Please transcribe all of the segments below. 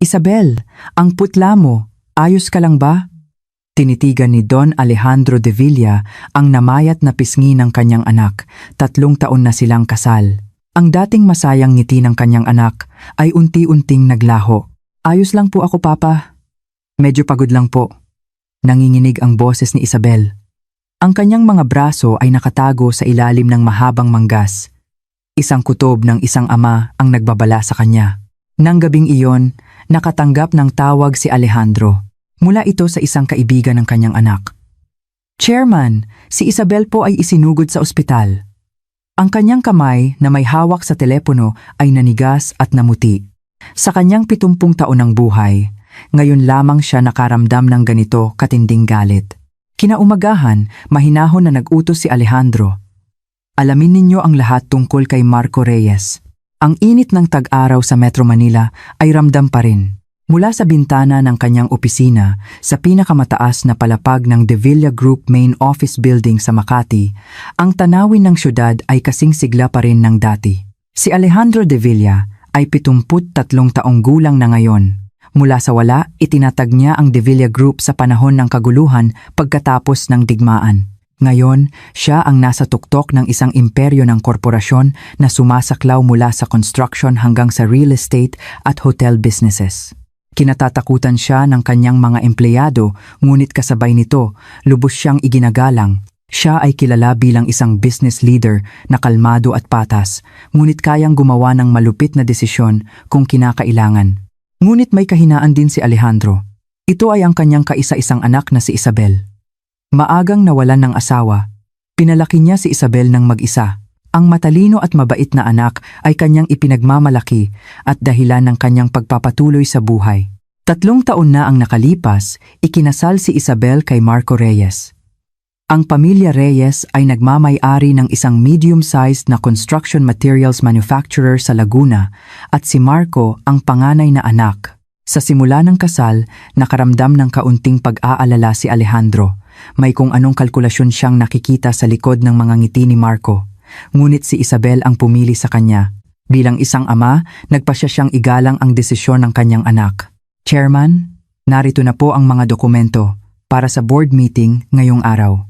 Isabel, ang putla mo, ayos ka lang ba? Tinitigan ni Don Alejandro de Villa ang namayat na pisngi ng kanyang anak, 3 taon na silang kasal. Ang dating masayang ngiti ng kanyang anak ay unti-unting naglaho. Ayos lang po ako, Papa. Medyo pagod lang po. Nanginginig ang boses ni Isabel. Ang kanyang mga braso ay nakatago sa ilalim ng mahabang manggas. Isang kutob ng isang ama ang nagbabala sa kanya. Nang gabing iyon, nakatanggap ng tawag si Alejandro. Mula ito sa isang kaibigan ng kanyang anak. Chairman, si Isabel po ay isinugod sa ospital. Ang kanyang kamay na may hawak sa telepono ay nanigas at namuti. Sa kanyang 70 taon ng buhay, ngayon lamang siya nakaramdam ng ganito katinding galit. Kinaumagahan, mahinahon na nag-utos si Alejandro. Alamin ninyo ang lahat tungkol kay Marco Reyes. Ang init ng tag-araw sa Metro Manila ay ramdam pa rin. Mula sa bintana ng kanyang opisina sa pinakamataas na palapag ng De Villa Group Main Office Building sa Makati, ang tanawin ng syudad ay kasing sigla pa rin ng dati. Si Alejandro de Villa ay 73 taong gulang na ngayon. Mula sa wala, itinatag niya ang De Villa Group sa panahon ng kaguluhan pagkatapos ng digmaan. Ngayon, siya ang nasa tuktok ng isang imperyo ng korporasyon na sumasaklaw mula sa construction hanggang sa real estate at hotel businesses. Kinatatakutan siya ng kanyang mga empleyado, ngunit kasabay nito, lubos siyang iginagalang. Siya ay kilala bilang isang business leader na kalmado at patas, ngunit kayang gumawa ng malupit na desisyon kung kinakailangan. Ngunit may kahinaan din si Alejandro. Ito ay ang kanyang kaisa-isang anak na si Isabel. Maagang nawalan ng asawa. Pinalaki niya si Isabel ng mag-isa. Ang matalino at mabait na anak ay kanyang ipinagmamalaki at dahilan ng kanyang pagpapatuloy sa buhay. 3 taon na ang nakalipas, ikinasal si Isabel kay Marco Reyes. Ang pamilya Reyes ay nagmamay-ari ng isang medium-sized na construction materials manufacturer sa Laguna at si Marco ang panganay na anak. Sa simula ng kasal, nakaramdam ng kaunting pag-aalala si Alejandro. May kung anong kalkulasyon siyang nakikita sa likod ng mga ngiti ni Marco. Ngunit si Isabel ang pumili sa kanya. Bilang isang ama, nagpasya siyang igalang ang desisyon ng kanyang anak. Chairman, narito na po ang mga dokumento para sa board meeting ngayong araw.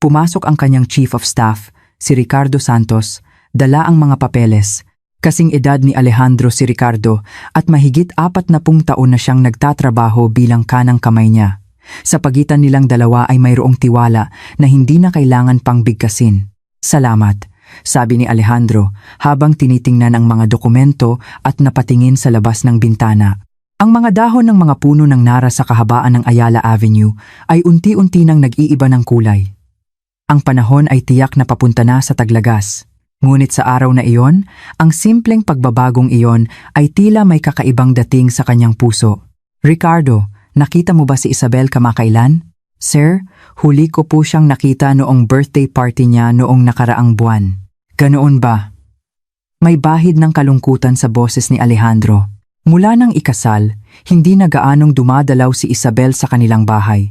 Pumasok ang kanyang chief of staff, si Ricardo Santos, dala ang mga papeles. Kasing edad ni Alejandro si Ricardo at mahigit 40 taon na siyang nagtatrabaho bilang kanang kamay niya. Sa pagitan nilang dalawa ay mayroong tiwala na hindi na kailangan pang bigkasin. Salamat, sabi ni Alejandro habang tinitingnan ang mga dokumento at napatingin sa labas ng bintana. Ang mga dahon ng mga puno ng nara sa kahabaan ng Ayala Avenue ay unti-unti nang nag-iiba ng kulay. Ang panahon ay tiyak na papunta na sa taglagas. Ngunit sa araw na iyon, ang simpleng pagbabagong iyon ay tila may kakaibang dating sa kanyang puso. Ricardo, nakita mo ba si Isabel kamakailan? Sir, huli ko po siyang nakita noong birthday party niya noong nakaraang buwan. Ganoon ba? May bahid ng kalungkutan sa boses ni Alejandro. Mula nang ikasal, hindi na gaanong dumadalaw si Isabel sa kanilang bahay.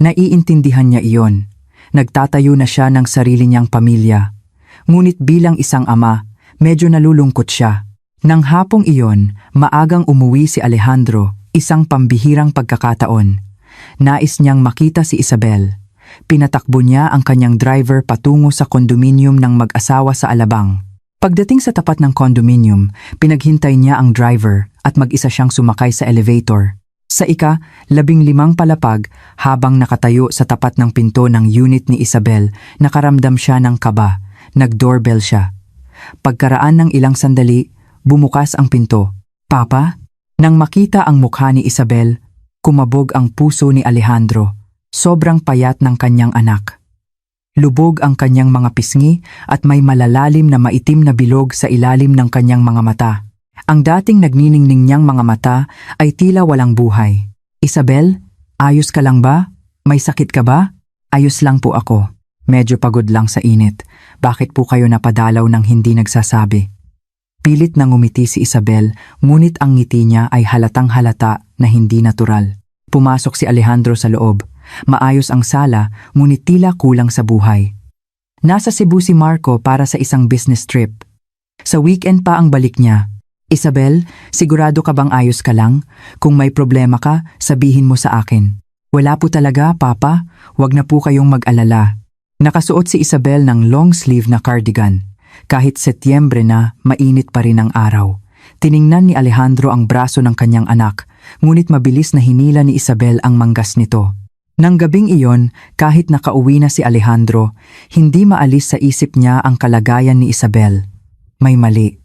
Naiintindihan niya iyon. Nagtatayo na siya ng sarili niyang pamilya. Ngunit bilang isang ama, medyo nalulungkot siya. Nang hapong iyon, maagang umuwi si Alejandro, isang pambihirang pagkakataon. Nais niyang makita si Isabel. Pinatakbo niya ang kanyang driver patungo sa kondominium ng mag-asawa sa Alabang. Pagdating sa tapat ng kondominium, pinaghintay niya ang driver at mag-isa siyang sumakay sa elevator. Sa ika-15 palapag, habang nakatayo sa tapat ng pinto ng unit ni Isabel, nakaramdam siya ng kaba. Nag-doorbell siya. Pagkaraan ng ilang sandali, bumukas ang pinto. Papa? Nang makita ang mukha ni Isabel, kumabog ang puso ni Alejandro. Sobrang payat ng kanyang anak. Lubog ang kanyang mga pisngi at may malalalim na maitim na bilog sa ilalim ng kanyang mga mata. Ang dating nagniningning niyang mga mata ay tila walang buhay. Isabel, ayos ka lang ba? May sakit ka ba? Ayos lang po ako. Medyo pagod lang sa init. Bakit po kayo napadalaw ng hindi nagsasabi? Pilit na ngumiti si Isabel, ngunit ang ngiti niya ay halatang halata na hindi natural. Pumasok si Alejandro sa loob. Maayos ang sala, ngunit tila kulang sa buhay. Nasa Cebu si Marco para sa isang business trip. Sa weekend pa ang balik niya. Isabel, sigurado ka bang ayos ka lang? Kung may problema ka, sabihin mo sa akin. Wala po talaga, Papa. Huwag na po kayong mag-alala. Nakasuot si Isabel ng long sleeve na cardigan. Kahit Setyembre na, mainit pa rin ang araw. Tiningnan ni Alejandro ang braso ng kanyang anak, ngunit mabilis na hinila ni Isabel ang manggas nito. Nang gabing iyon, kahit nakauwi na si Alejandro, hindi maalis sa isip niya ang kalagayan ni Isabel. May mali.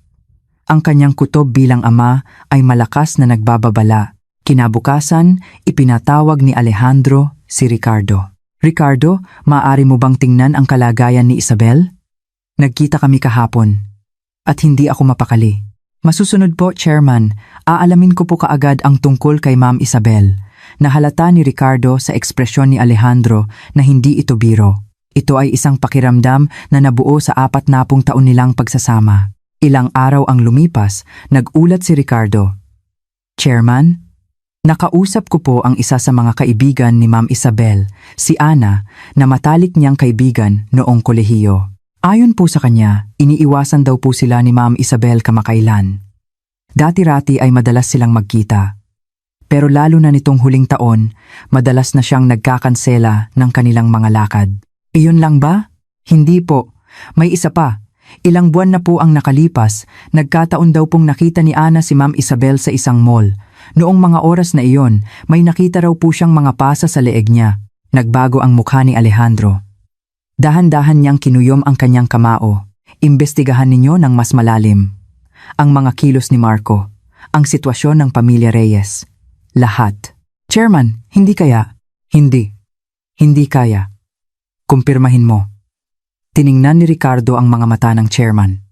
Ang kanyang kutob bilang ama ay malakas na nagbababala. Kinabukasan, ipinatawag ni Alejandro si Ricardo. Ricardo, maaari mo bang tingnan ang kalagayan ni Isabel? Nagkita kami kahapon. At hindi ako mapakali. Masusunod po, Chairman, aalamin ko po kaagad ang tungkol kay Ma'am Isabel. Nahalata ni Ricardo sa ekspresyon ni Alejandro na hindi ito biro. Ito ay isang pakiramdam na nabuo sa 40 taon nilang pagsasama. Ilang araw ang lumipas, nag-ulat si Ricardo. Chairman, nakausap ko po ang isa sa mga kaibigan ni Ma'am Isabel, si Ana, na matalik niyang kaibigan noong kolehiyo. Ayon po sa kanya, iniiwasan daw po sila ni Ma'am Isabel kamakailan. Dati-rati ay madalas silang magkita. Pero lalo na nitong huling taon, madalas na siyang nagkakansela ng kanilang mga lakad. Iyon lang ba? Hindi po. May isa pa. Ilang buwan na po ang nakalipas, nagkataon daw pong nakita ni Ana si Ma'am Isabel sa isang mall. Noong mga oras na iyon, may nakita raw po siyang mga pasa sa leeg niya. Nagbago ang mukha ni Alejandro. Dahan-dahan niyang kinuyom ang kanyang kamao. Imbestigahan ninyo ng mas malalim. Ang mga kilos ni Marco, ang sitwasyon ng pamilya Reyes. Lahat. Chairman, hindi kaya? Hindi. Hindi kaya. Kumpirmahin mo. Tiningnan ni Ricardo ang mga mata ng chairman.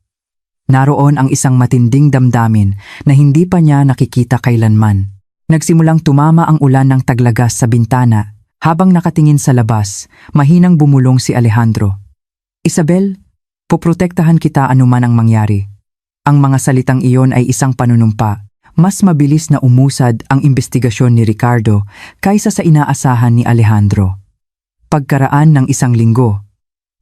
Naroon ang isang matinding damdamin na hindi pa niya nakikita kailanman. Nagsimulang tumama ang ulan ng taglagas sa bintana. Habang nakatingin sa labas, mahinang bumulong si Alejandro. Isabel, poprotektahan kita anuman ang mangyari. Ang mga salitang iyon ay isang panunumpa. Mas mabilis na umusad ang investigasyon ni Ricardo kaysa sa inaasahan ni Alejandro. Pagkaraan ng isang linggo,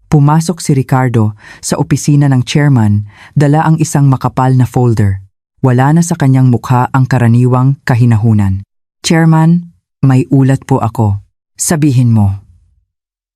pumasok si Ricardo sa opisina ng chairman, dala ang isang makapal na folder. Wala na sa kanyang mukha ang karaniwang kahinahunan. Chairman, may ulat po ako. Sabihin mo.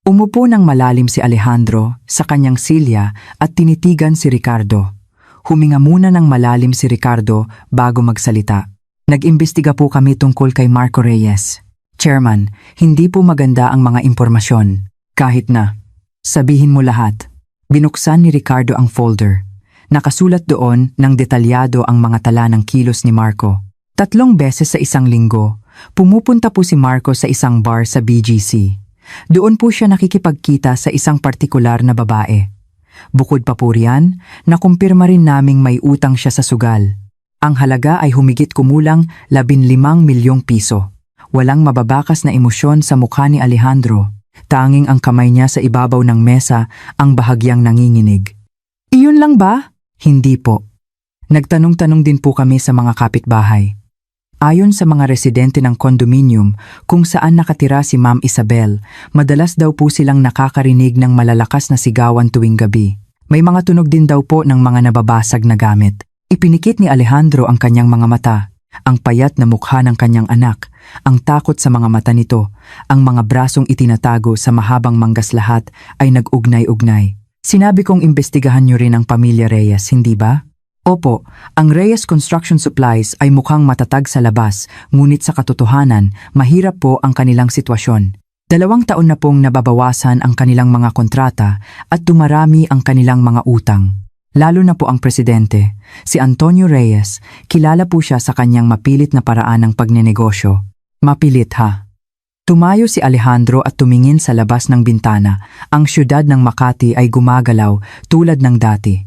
Umupo ng malalim si Alejandro sa kanyang silya at tinitigan si Ricardo. Huminga muna ng malalim si Ricardo bago magsalita. Nag-imbestiga po kami tungkol kay Marco Reyes. Chairman, hindi po maganda ang mga impormasyon. Kahit na. Sabihin mo lahat. Binuksan ni Ricardo ang folder. Nakasulat doon ng detalyado ang mga tala ng kilos ni Marco. 3 beses sa isang linggo, pumupunta po si Marco sa isang bar sa BGC. Doon po siya nakikipagkita sa isang partikular na babae. Bukod pa po riyan, nakumpirma rin naming may utang siya sa sugal. Ang halaga ay humigit kumulang 15 milyong piso. Walang mababakas na emosyon sa mukha ni Alejandro. Tanging ang kamay niya sa ibabaw ng mesa ang bahagyang nanginginig. Iyon lang ba? Hindi po. Nagtanong-tanong din po kami sa mga kapitbahay. Ayon sa mga residente ng condominium kung saan nakatira si Ma'am Isabel, madalas daw po silang nakakarinig ng malalakas na sigawan tuwing gabi. May mga tunog din daw po ng mga nababasag na gamit. Ipinikit ni Alejandro ang kanyang mga mata, ang payat na mukha ng kanyang anak, ang takot sa mga mata nito, ang mga brasong itinatago sa mahabang manggas lahat ay nag-ugnay-ugnay. Sinabi kong imbestigahan niyo rin ang pamilya Reyes, hindi ba? Opo, ang Reyes Construction Supplies ay mukhang matatag sa labas, ngunit sa katotohanan, mahirap po ang kanilang sitwasyon. 2 taon na pong nababawasan ang kanilang mga kontrata at dumarami ang kanilang mga utang. Lalo na po ang presidente, si Antonio Reyes, kilala po siya sa kanyang mapilit na paraan ng pagnenegosyo. Mapilit ha? Tumayo si Alejandro at tumingin sa labas ng bintana. Ang syudad ng Makati ay gumagalaw tulad ng dati.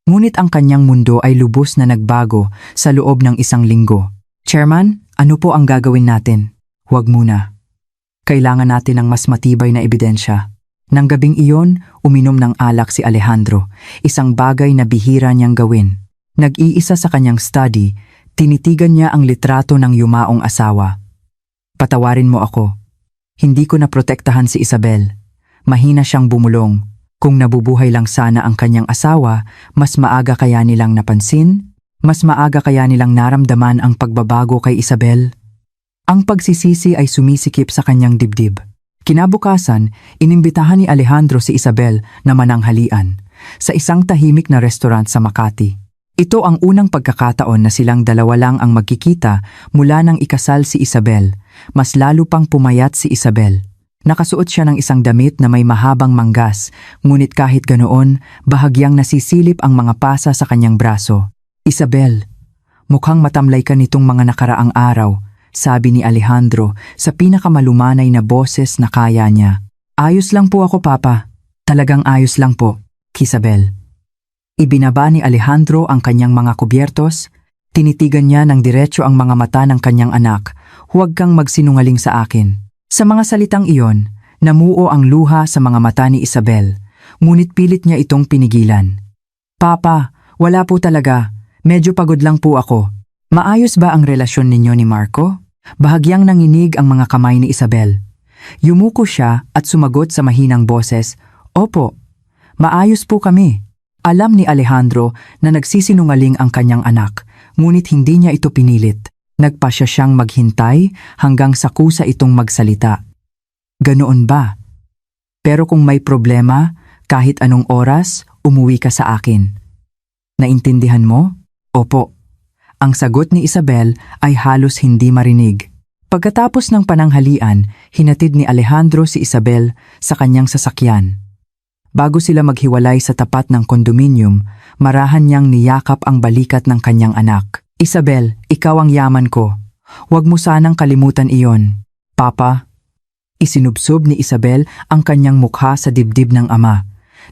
Ngunit ang kanyang mundo ay lubos na nagbago sa loob ng 1 linggo. Chairman, ano po ang gagawin natin? Huwag muna. Kailangan natin ng mas matibay na ebidensya. Nang gabing iyon, uminom ng alak si Alejandro, isang bagay na bihira niyang gawin. Nag-iisa sa kanyang study, tinitigan niya ang litrato ng yumaong asawa. Patawarin mo ako. Hindi ko naprotektahan si Isabel. Mahina siyang bumulong. Kung nabubuhay lang sana ang kanyang asawa, mas maaga kaya nilang napansin? Mas maaga kaya nilang naramdaman ang pagbabago kay Isabel? Ang pagsisisi ay sumisikip sa kanyang dibdib. Kinabukasan, inimbitahan ni Alejandro si Isabel na mananghalian sa isang tahimik na restaurant sa Makati. Ito ang unang pagkakataon na silang dalawa lang ang magkikita mula nang ikasal si Isabel. Mas lalo pang pumayat si Isabel. Nakasuot siya ng isang damit na may mahabang manggas, ngunit kahit ganoon, bahagyang nasisilip ang mga pasa sa kanyang braso. Isabel, mukhang matamlay ka nitong mga nakaraang araw, sabi ni Alejandro sa pinakamalumanay na boses na kaya niya. Ayos lang po ako, Papa. Talagang ayos lang po, Isabel. Ibinaba ni Alejandro ang kanyang mga kubyertos. Tinitigan niya ng diretso ang mga mata ng kanyang anak. Huwag kang magsinungaling sa akin. Sa mga salitang iyon, namuo ang luha sa mga mata ni Isabel, ngunit pilit niya itong pinigilan. Papa, wala po talaga. Medyo pagod lang po ako. Maayos ba ang relasyon ninyo ni Marco? Bahagyang nanginig ang mga kamay ni Isabel. Yumuko siya at sumagot sa mahinang boses, Opo, maayos po kami. Alam ni Alejandro na nagsisinungaling ang kanyang anak, ngunit hindi niya ito pinilit. Nagpasya siyang maghintay hanggang sa kusa itong magsalita. Ganoon ba? Pero kung may problema, kahit anong oras, umuwi ka sa akin. Naintindihan mo? Opo. Ang sagot ni Isabel ay halos hindi marinig. Pagkatapos ng pananghalian, hinatid ni Alejandro si Isabel sa kanyang sasakyan. Bago sila maghiwalay sa tapat ng kondominium, marahan niyang niyakap ang balikat ng kanyang anak. Isabel, ikaw ang yaman ko. Huwag mo sanang kalimutan iyon. Papa? Isinubsob ni Isabel ang kanyang mukha sa dibdib ng ama.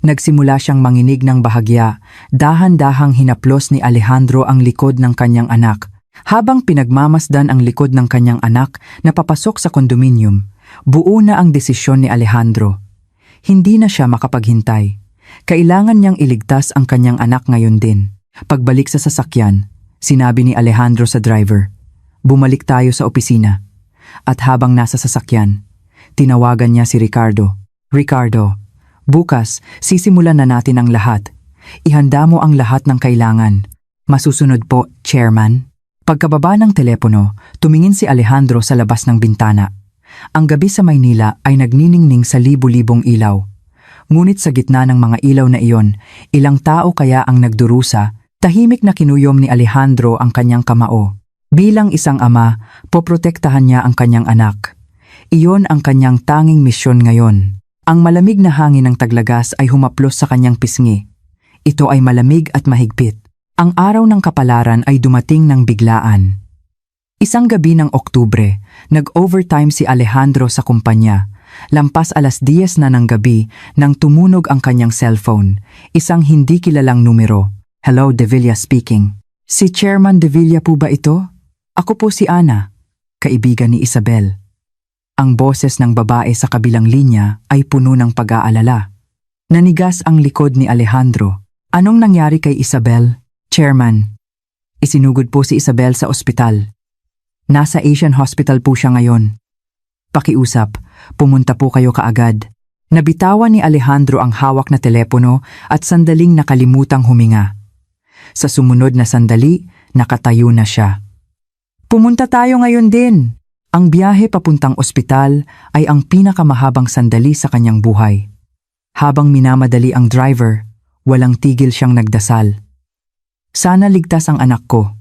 Nagsimula siyang manginig ng bahagya. Dahan-dahang hinaplos ni Alejandro ang likod ng kanyang anak. Habang pinagmamasdan ang likod ng kanyang anak na papasok sa kondominium, buo na ang desisyon ni Alejandro. Hindi na siya makapaghintay. Kailangan niyang iligtas ang kanyang anak ngayon din. Pagbalik sa sasakyan, sinabi ni Alejandro sa driver, bumalik tayo sa opisina. At habang nasa sasakyan, tinawagan niya si Ricardo. Ricardo, bukas, sisimulan na natin ang lahat. Ihanda mo ang lahat ng kailangan. Masusunod po, Chairman. Pagkababa ng telepono, tumingin si Alejandro sa labas ng bintana. Ang gabi sa Maynila ay nagniningning sa libu-libong ilaw. Ngunit sa gitna ng mga ilaw na iyon, ilang tao kaya ang nagdurusa, tahimik na kinuyom ni Alejandro ang kanyang kamao. Bilang isang ama, poprotektahan niya ang kanyang anak. Iyon ang kanyang tanging misyon ngayon. Ang malamig na hangin ng taglagas ay humaplos sa kanyang pisngi. Ito ay malamig at mahigpit. Ang araw ng kapalaran ay dumating ng biglaan. Isang gabi ng Oktubre, nag-overtime si Alejandro sa kumpanya. Lampas 10:00 na ng gabi nang tumunog ang kanyang cellphone. Isang hindi kilalang numero. Hello, De Villa speaking. Si Chairman De Villa po ba ito? Ako po si Ana, kaibigan ni Isabel. Ang boses ng babae sa kabilang linya ay puno ng pag-aalala. Nanigas ang likod ni Alejandro. Anong nangyari kay Isabel? Chairman, isinugod po si Isabel sa ospital. Nasa Asian Hospital po siya ngayon. Pakiusap, pumunta po kayo kaagad. Nabitawan ni Alejandro ang hawak na telepono at sandaling nakalimutang huminga. Sa sumunod na sandali, nakatayo na siya. Pumunta tayo ngayon din. Ang biyahe papuntang ospital ay ang pinakamahabang sandali sa kanyang buhay. Habang minamadali ang driver, walang tigil siyang nagdasal. Sana ligtas ang anak ko.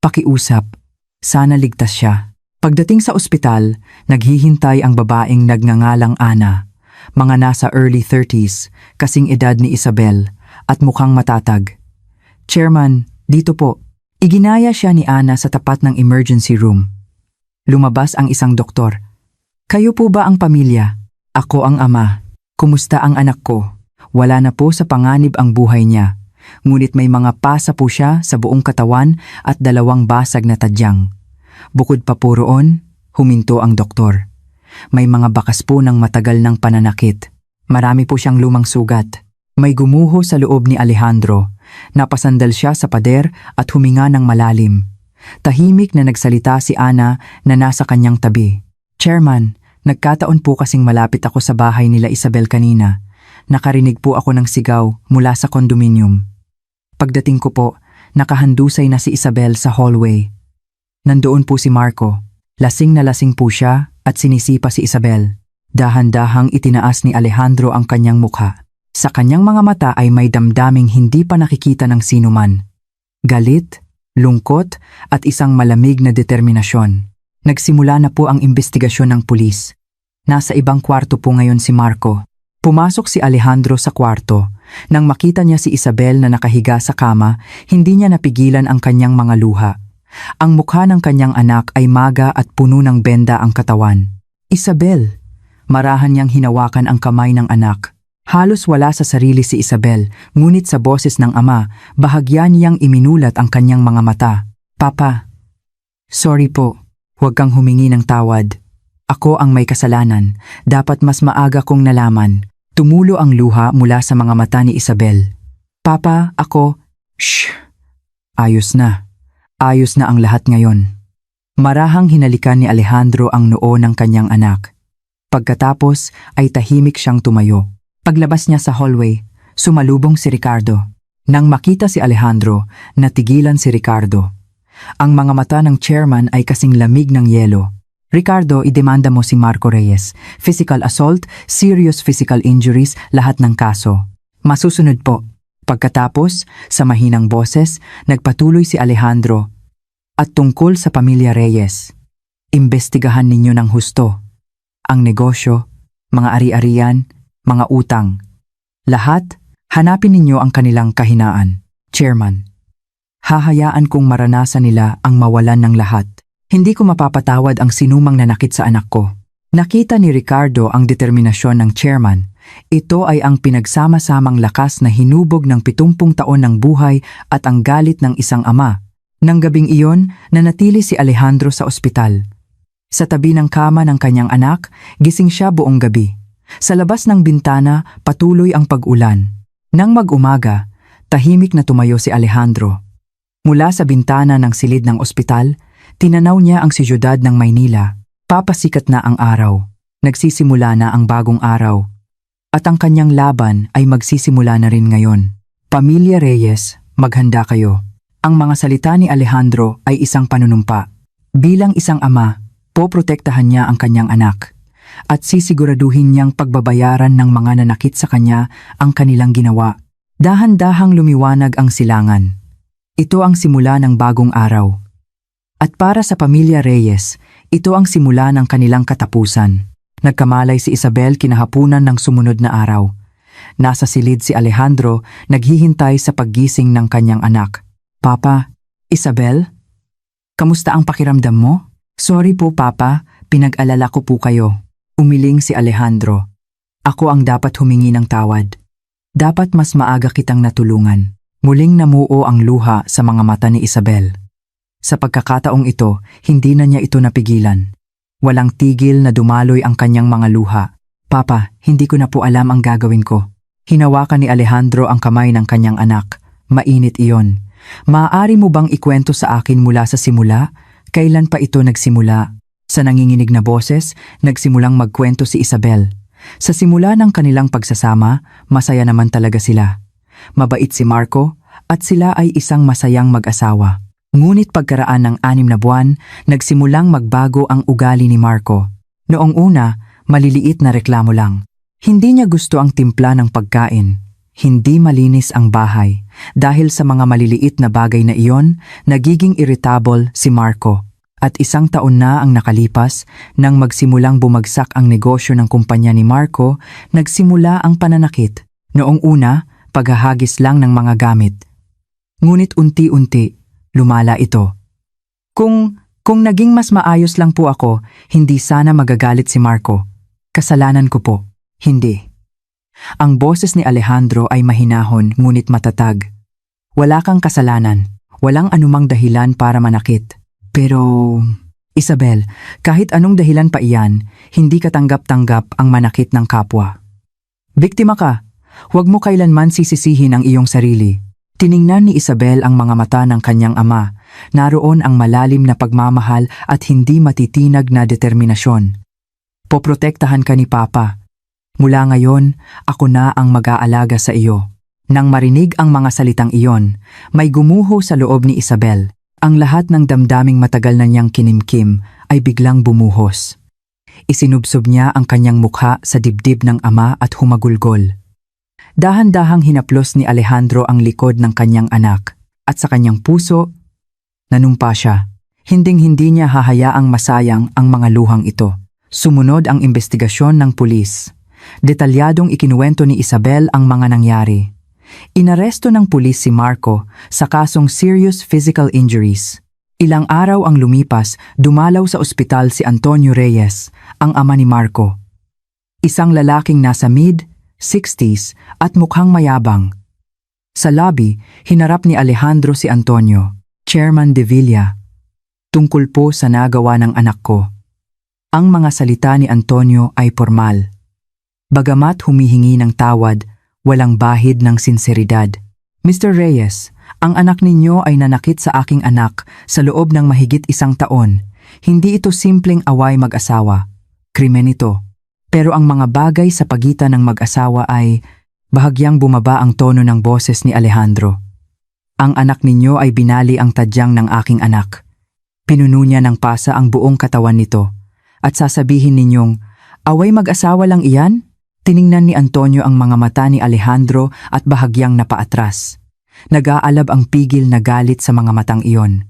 Pakiusap, sana ligtas siya. Pagdating sa ospital, naghihintay ang babaeng nagngangalang Ana, mga nasa early 30s, kasing edad ni Isabel, at mukhang matatag. Chairman, dito po. Iginaya siya ni Ana sa tapat ng emergency room. Lumabas ang isang doktor. Kayo po ba ang pamilya? Ako ang ama. Kumusta ang anak ko? Wala na po sa panganib ang buhay niya. Ngunit may mga pasa po siya sa buong katawan at 2 basag na tadyang. Bukod pa po roon, huminto ang doktor. May mga bakas po ng matagal ng pananakit. Marami po siyang lumang sugat. May gumuho sa loob ni Alejandro. Napasandal siya sa pader at huminga ng malalim. Tahimik na nagsalita si Ana na nasa kanyang tabi. Chairman, nagkataon po kasing malapit ako sa bahay nila Isabel kanina. Nakarinig po ako ng sigaw mula sa kondominium. Pagdating ko po, nakahandusay na si Isabel sa hallway. Nandoon po si Marco. Lasing na lasing po siya at sinisipa si Isabel. Dahan-dahang itinaas ni Alejandro ang kanyang mukha. Sa kanyang mga mata ay may damdaming hindi pa nakikita ng sinuman. Galit, lungkot at isang malamig na determinasyon. Nagsimula na po ang investigasyon ng pulis. Nasa ibang kwarto po ngayon si Marco. Pumasok si Alejandro sa kwarto. Nang makita niya si Isabel na nakahiga sa kama, hindi niya napigilan ang kanyang mga luha. Ang mukha ng kanyang anak ay maga at puno ng benda ang katawan. Isabel! Marahan niyang hinawakan ang kamay ng anak. Halos wala sa sarili si Isabel, ngunit sa boses ng ama, bahagya niyang iminulat ang kanyang mga mata. Papa! Sorry po. Huwag kang humingi ng tawad. Ako ang may kasalanan. Dapat mas maaga kong nalaman. Tumulo ang luha mula sa mga mata ni Isabel. Papa, ako... Shh! Ayos na. Ayos na ang lahat ngayon. Marahang hinalikan ni Alejandro ang noo ng kanyang anak. Pagkatapos ay tahimik siyang tumayo. Paglabas niya sa hallway, sumalubong si Ricardo. Nang makita si Alejandro, natigilan si Ricardo. Ang mga mata ng chairman ay kasing lamig ng yelo. Ricardo, idemanda mo si Marco Reyes. Physical assault, serious physical injuries, lahat ng kaso. Masusunod po. Pagkatapos, sa mahinang boses, nagpatuloy si Alejandro. At tungkol sa pamilya Reyes, imbestigahan ninyo ng husto. Ang negosyo, mga ari-arian, mga utang. Lahat, hanapin ninyo ang kanilang kahinaan. Chairman, hahayaan kong maranasan nila ang mawalan ng lahat. Hindi ko mapapatawad ang sinumang nanakit sa anak ko. Nakita ni Ricardo ang determinasyon ng chairman. Ito ay ang pinagsama-samang lakas na hinubog ng 70 taon ng buhay at ang galit ng isang ama. Nang gabing iyon, nanatili si Alejandro sa ospital. Sa tabi ng kama ng kanyang anak, gising siya buong gabi. Sa labas ng bintana, patuloy ang pag-ulan. Nang mag-umaga, tahimik na tumayo si Alejandro. Mula sa bintana ng silid ng ospital, tinanaw niya ang siyudad ng Maynila. Papasikat na ang araw. Nagsisimula na ang bagong araw. At ang kanyang laban ay magsisimula na rin ngayon. Pamilya Reyes, maghanda kayo. Ang mga salita ni Alejandro ay isang panunumpa. Bilang isang ama, poprotektahan niya ang kanyang anak. At sisiguraduhin niyang pagbabayaran ng mga nanakit sa kanya ang kanilang ginawa. Dahan-dahang lumiwanag ang silangan. Ito ang simula ng bagong araw. At para sa pamilya Reyes, ito ang simula ng kanilang katapusan. Nagkamalay si Isabel kinahapunan ng sumunod na araw. Nasa silid si Alejandro, naghihintay sa paggising ng kanyang anak. Papa, Isabel? Kamusta ang pakiramdam mo? Sorry po, Papa, pinag-alala ko po kayo. Umiling si Alejandro. Ako ang dapat humingi ng tawad. Dapat mas maaga kitang natulungan. Muling namuo ang luha sa mga mata ni Isabel. Sa pagkakataong ito, hindi na niya ito napigilan. Walang tigil na dumaloy ang kanyang mga luha. Papa, hindi ko na po alam ang gagawin ko. Hinawakan ni Alejandro ang kamay ng kanyang anak. Mainit iyon. Maaari mo bang ikwento sa akin mula sa simula? Kailan pa ito nagsimula? Sa nanginginig na boses, nagsimulang magkwento si Isabel. Sa simula ng kanilang pagsasama, masaya naman talaga sila. Mabait si Marco at sila ay isang masayang mag-asawa. Ngunit pagkaraan ng 6 na buwan, nagsimulang magbago ang ugali ni Marco. Noong una, maliliit na reklamo lang. Hindi niya gusto ang timpla ng pagkain. Hindi malinis ang bahay. Dahil sa mga maliliit na bagay na iyon, nagiging irritable si Marco. At 1 taon na ang nakalipas, nang magsimulang bumagsak ang negosyo ng kumpanya ni Marco, nagsimula ang pananakit. Noong una, paghahagis lang ng mga gamit. Ngunit unti-unti, lumala ito. Kung naging mas maayos lang po ako, hindi sana magagalit si Marco. Kasalanan ko po. Hindi. Ang boses ni Alejandro ay mahinahon ngunit matatag. Wala kang kasalanan. Walang anumang dahilan para manakit. Pero, Isabel, kahit anong dahilan pa iyan, hindi katanggap-tanggap ang manakit ng kapwa. Biktima ka. Huwag mo kailanman sisisihin ang iyong sarili. Tiningnan ni Isabel ang mga mata ng kanyang ama. Naroon ang malalim na pagmamahal at hindi matitinag na determinasyon. Poprotektahan ka ni Papa. Mula ngayon, ako na ang mag-aalaga sa iyo. Nang marinig ang mga salitang iyon, may gumuho sa loob ni Isabel. Ang lahat ng damdaming matagal na niyang kinimkim ay biglang bumuhos. Isinubsob niya ang kanyang mukha sa dibdib ng ama at humagulgol. Dahan-dahang hinaplos ni Alejandro ang likod ng kanyang anak at sa kanyang puso, nanumpa siya. Hinding-hindi niya hahayaang masayang ang mga luhang ito. Sumunod ang investigasyon ng pulis. Detalyadong ikinuwento ni Isabel ang mga nangyari. Inaresto ng pulis si Marco sa kasong serious physical injuries. Ilang araw ang lumipas, dumalaw sa ospital si Antonio Reyes, ang ama ni Marco. Isang lalaking nasa mid-60s at mukhang mayabang. Sa lobby, hinarap ni Alejandro si Antonio, Chairman De Villa. Tungkol po sa nagawa ng anak ko. Ang mga salita ni Antonio ay formal. Bagamat humihingi ng tawad, walang bahid ng sinseridad. Mr. Reyes, ang anak ninyo ay nanakit sa aking anak sa loob ng mahigit 1 taon. Hindi ito simpleng away mag-asawa. Krimen ito. Pero ang mga bagay sa pagitan ng mag-asawa ay bahagyang bumaba ang tono ng boses ni Alejandro. Ang anak ninyo ay binali ang tadyang ng aking anak. Pinuno niya ng pasa ang buong katawan nito. At sasabihin ninyong, away mag-asawa lang iyan? Tiningnan ni Antonio ang mga mata ni Alejandro at bahagyang napaatras. Nag-aalab ang pigil na galit sa mga matang iyon.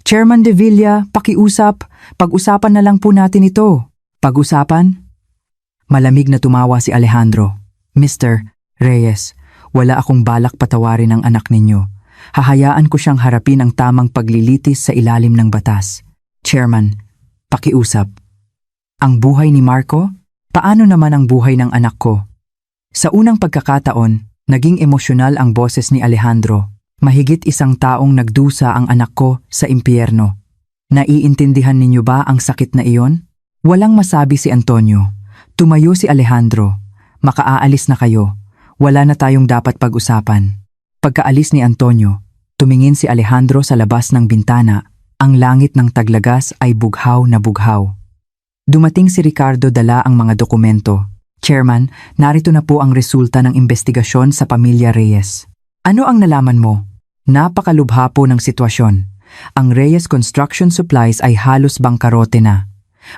Chairman De Villa, pakiusap. Pag-usapan na lang po natin ito. Pag-usapan? Malamig na tumawa si Alejandro. Mr. Reyes, wala akong balak patawarin ang anak ninyo. Hahayaan ko siyang harapin ang tamang paglilitis sa ilalim ng batas. Chairman, pakiusap. Ang buhay ni Marco? Paano naman ang buhay ng anak ko? Sa unang pagkakataon, naging emosyonal ang boses ni Alejandro. Mahigit 1 taong nagdusa ang anak ko sa impyerno. Naiintindihan ninyo ba ang sakit na iyon? Walang masabi si Antonio. Tumayo si Alejandro. Makaaalis na kayo. Wala na tayong dapat pag-usapan. Pagkaalis ni Antonio, tumingin si Alejandro sa labas ng bintana. Ang langit ng Taglagas ay bughaw na bughaw. Dumating si Ricardo dala ang mga dokumento. Chairman, narito na po ang resulta ng investigasyon sa pamilya Reyes. Ano ang nalaman mo? Napakalubha po ng sitwasyon. Ang Reyes Construction Supplies ay halos bangkarote na.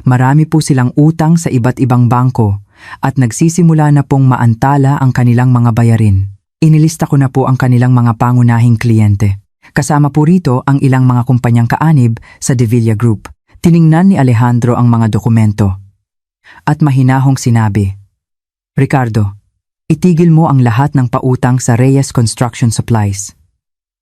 Marami po silang utang sa iba't ibang bangko at nagsisimula na pong maantala ang kanilang mga bayarin. Inilista ko na po ang kanilang mga pangunahing kliyente. Kasama po rito ang ilang mga kumpanyang kaanib sa De Villa Group. Tiningnan ni Alejandro ang mga dokumento. At mahinahong sinabi, Ricardo, itigil mo ang lahat ng pautang sa Reyes Construction Supplies.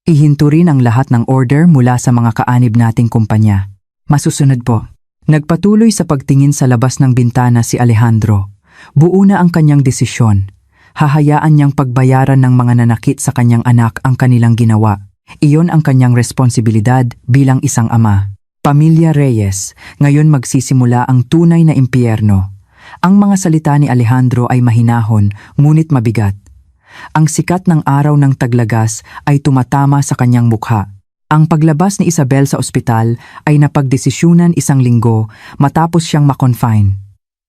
Ihinto rin ang lahat ng order mula sa mga kaanib nating kumpanya. Masusunod po. Nagpatuloy sa pagtingin sa labas ng bintana si Alejandro. Buo na ang kanyang desisyon. Hahayaan niyang pagbayaran ng mga nanakit sa kanyang anak ang kanilang ginawa. Iyon ang kanyang responsibilidad bilang isang ama. Pamilya Reyes, ngayon magsisimula ang tunay na impyerno. Ang mga salita ni Alejandro ay mahinahon, ngunit mabigat. Ang sikat ng araw ng Taglagas ay tumatama sa kanyang mukha. Ang paglabas ni Isabel sa ospital ay napagdesisyunan 1 linggo matapos siyang makonfine.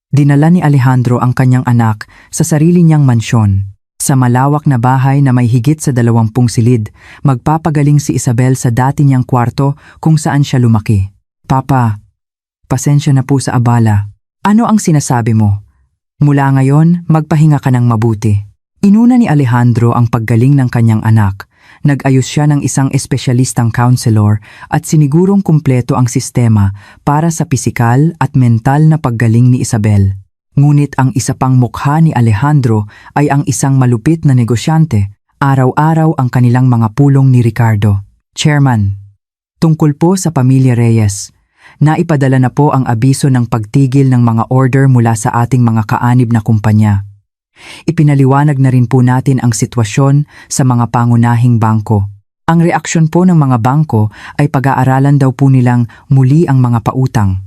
Dinala ni Alejandro ang kanyang anak sa sarili niyang mansyon. Sa malawak na bahay na may higit sa 20 silid, magpapagaling si Isabel sa dati niyang kwarto kung saan siya lumaki. Papa, pasensya na po sa abala. Ano ang sinasabi mo? Mula ngayon, magpahinga ka ng mabuti. Inuna ni Alejandro ang paggaling ng kanyang anak. Nag-ayos siya ng isang espesyalistang counselor at sinigurong kumpleto ang sistema para sa pisikal at mental na paggaling ni Isabel. Ngunit ang isa pang mukha ni Alejandro ay ang isang malupit na negosyante. Araw-araw ang kanilang mga pulong ni Ricardo. Chairman, tungkol po sa pamilya Reyes, naipadala na po ang abiso ng pagtigil ng mga order mula sa ating mga kaanib na kumpanya. Ipinaliwanag na rin po natin ang sitwasyon sa mga pangunahing bangko. Ang reaksyon po ng mga bangko ay pag-aaralan daw po nilang muli ang mga pautang.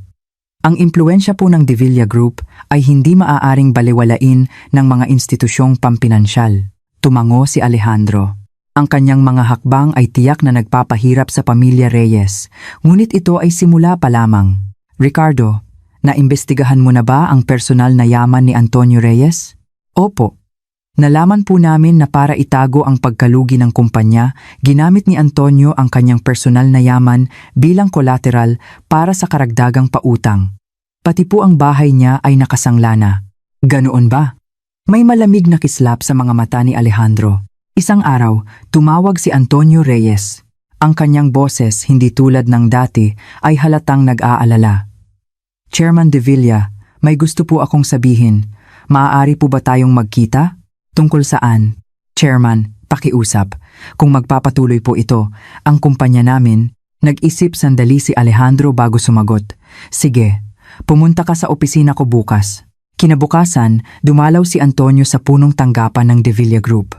Ang impluensya po ng De Villa Group ay hindi maaaring balewalain ng mga institusyong pampinansyal. Tumango si Alejandro. Ang kanyang mga hakbang ay tiyak na nagpapahirap sa pamilya Reyes, ngunit ito ay simula pa lamang. Ricardo, naimbestigahan mo na ba ang personal na yaman ni Antonio Reyes? Opo. Nalaman po namin na para itago ang pagkalugi ng kumpanya, ginamit ni Antonio ang kanyang personal na yaman bilang collateral para sa karagdagang pautang. Pati po ang bahay niya ay nakasangla na. Ganoon ba? May malamig na kislap sa mga mata ni Alejandro. Isang araw, tumawag si Antonio Reyes. Ang kanyang boses, hindi tulad ng dati, ay halatang nag-aalala. Chairman De Villa, may gusto po akong sabihin. Maaari po ba tayong magkita? Tungkol saan? Chairman, pakiusap. Kung magpapatuloy po ito, ang kumpanya namin, nag-isip sandali si Alejandro bago sumagot. Sige, pumunta ka sa opisina ko bukas. Kinabukasan, dumalaw si Antonio sa punong tanggapan ng De Villa Group.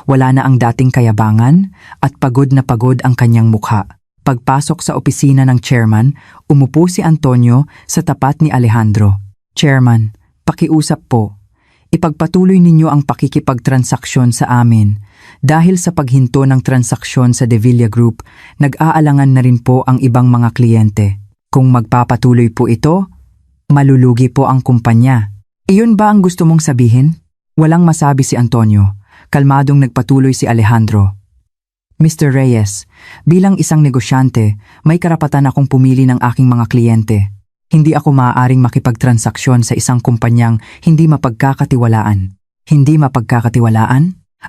Wala na ang dating kayabangan at pagod na pagod ang kanyang mukha. Pagpasok sa opisina ng chairman, umupo si Antonio sa tapat ni Alejandro. Chairman, pakiusap po. Ipagpatuloy ninyo ang pakikipagtransaksyon sa amin. Dahil sa paghinto ng transaksyon sa De Villa Group, nag-aalangan na rin po ang ibang mga kliyente. Kung magpapatuloy po ito, malulugi po ang kumpanya. Iyon ba ang gusto mong sabihin? Walang masabi si Antonio. Kalmadong nagpatuloy si Alejandro. Mr. Reyes, bilang isang negosyante, may karapatan akong pumili ng aking mga kliyente. Hindi ako maaaring makipagtransaksyon sa isang kumpanyang hindi mapagkakatiwalaan. Hindi mapagkakatiwalaan?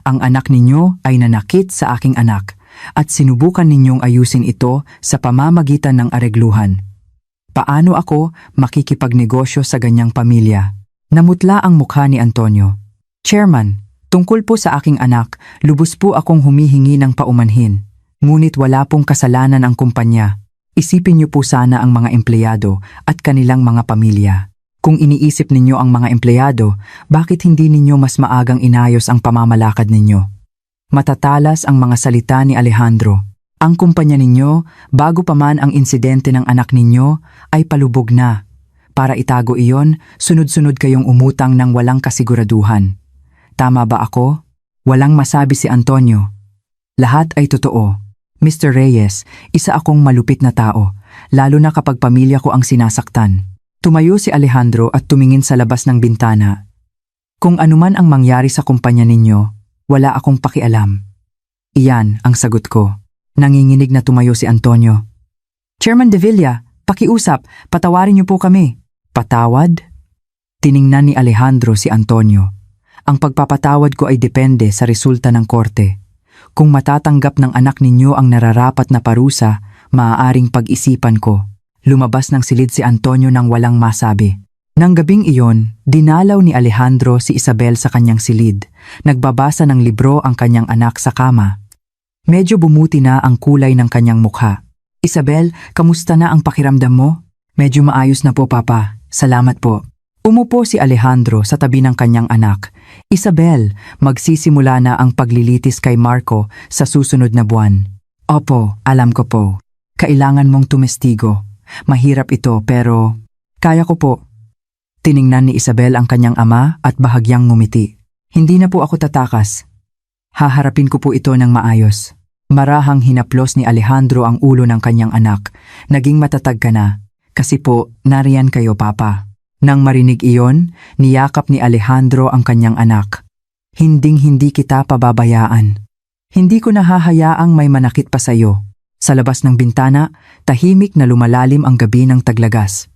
Ang anak ninyo ay nanakit sa aking anak at sinubukan ninyong ayusin ito sa pamamagitan ng aregluhan. Paano ako makikipagnegosyo sa ganyang pamilya? Namutla ang mukha ni Antonio. Chairman, tungkol po sa aking anak, lubos po akong humihingi ng paumanhin. Ngunit wala pong kasalanan ang kumpanya. Isipin niyo po sana ang mga empleyado at kanilang mga pamilya. Kung iniisip ninyo ang mga empleyado, bakit hindi ninyo mas maagang inayos ang pamamalakad ninyo? Matatalas ang mga salita ni Alejandro. Ang kumpanya ninyo, bago pa man ang insidente ng anak ninyo, ay palubog na. Para itago iyon, sunod-sunod kayong umutang ng walang kasiguraduhan. Tama ba ako? Walang masabi si Antonio. Lahat ay totoo. Mr. Reyes, isa akong malupit na tao, lalo na kapag pamilya ko ang sinasaktan. Tumayo si Alejandro at tumingin sa labas ng bintana. Kung anuman ang mangyari sa kumpanya ninyo, wala akong pakialam. Iyan ang sagot ko. Nanginginig na tumayo si Antonio. Chairman De Villa, pakiusap, patawarin niyo po kami. Patawad? Tiningnan ni Alejandro si Antonio. Ang pagpapatawad ko ay depende sa resulta ng korte. Kung matatanggap ng anak ninyo ang nararapat na parusa, maaaring pag-isipan ko. Lumabas ng silid si Antonio nang walang masabi. Nang gabing iyon, dinalaw ni Alejandro si Isabel sa kanyang silid. Nagbabasa ng libro ang kanyang anak sa kama. Medyo bumuti na ang kulay ng kanyang mukha. Isabel, kamusta na ang pakiramdam mo? Medyo maayos na po, Papa. Salamat po. Umupo si Alejandro sa tabi ng kanyang anak. Isabel, magsisimula na ang paglilitis kay Marco sa susunod na buwan. Opo, alam ko po. Kailangan mong tumestigo. Mahirap ito pero kaya ko po. Tiningnan ni Isabel ang kanyang ama at bahagyang ngumiti. Hindi na po ako tatakas. Haharapin ko po ito ng maayos. Marahang hinaplos ni Alejandro ang ulo ng kanyang anak. Naging matatag ka na. Kasi po, nariyan kayo, Papa. Nang marinig iyon, niyakap ni Alejandro ang kanyang anak. Hinding-hindi kita pababayaan. Hindi ko nahahayaang may manakit pa sa iyo. Sa labas ng bintana, tahimik na lumalalim ang gabi ng taglagas.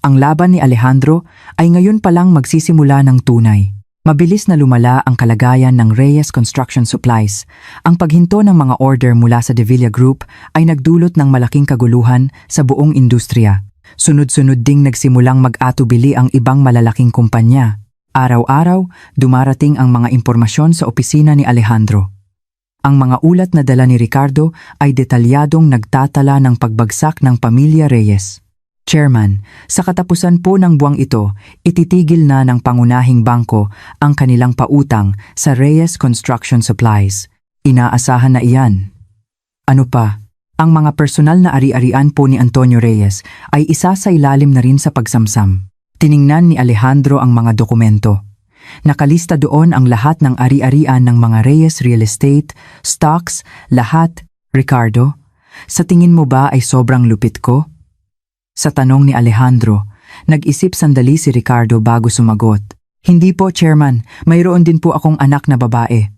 Ang laban ni Alejandro ay ngayon palang magsisimula ng tunay. Mabilis na lumala ang kalagayan ng Reyes Construction Supplies. Ang paghinto ng mga order mula sa De Villa Group ay nagdulot ng malaking kaguluhan sa buong industriya. Sunod-sunod ding nagsimulang mag-atubili ang ibang malalaking kumpanya. Araw-araw, dumarating ang mga impormasyon sa opisina ni Alejandro. Ang mga ulat na dala ni Ricardo ay detalyadong nagtatala ng pagbagsak ng pamilya Reyes. Chairman, sa katapusan po ng buwang ito, ititigil na ng pangunahing bangko ang kanilang pautang sa Reyes Construction Supplies. Inaasahan na iyan. Ano pa? Ang mga personal na ari-arian po ni Antonio Reyes ay isa sa ilalim na rin sa pagsamsam. Tiningnan ni Alejandro ang mga dokumento. Nakalista doon ang lahat ng ari-arian ng mga Reyes Real Estate, stocks, lahat. Ricardo, sa tingin mo ba ay sobrang lupit ko? Sa tanong ni Alejandro, nag-isip sandali si Ricardo bago sumagot. Hindi po, Chairman. Mayroon din po akong anak na babae.